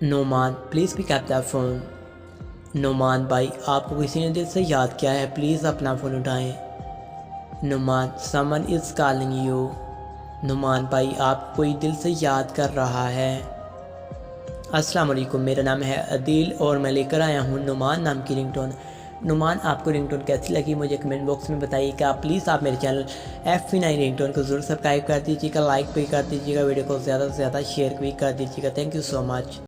Numan please pick up the phone. Numan भाई आपको किसी ने दिल से याद किया है, प्लीज़ अपना फ़ोन उठाएं। Numan someone is calling you. Numan भाई आपको कोई दिल से याद कर रहा है। अस्सलाम वालेकुम, मेरा नाम है अदील और मैं लेकर आया हूँ नुमान नाम की रिंगटोन। नुमान आपको रिंगटोन कैसी लगी मुझे कमेंट बॉक्स में बताइएगा। प्लीज़ आप मेरे चैनल FV9 रिंगटोन को ज़रूर सब्सक्राइब कर दीजिएगा, लाइक भी कर दीजिएगा, वीडियो को ज़्यादा से ज़्यादा शेयर भी कर दीजिएगा। Thank you so much.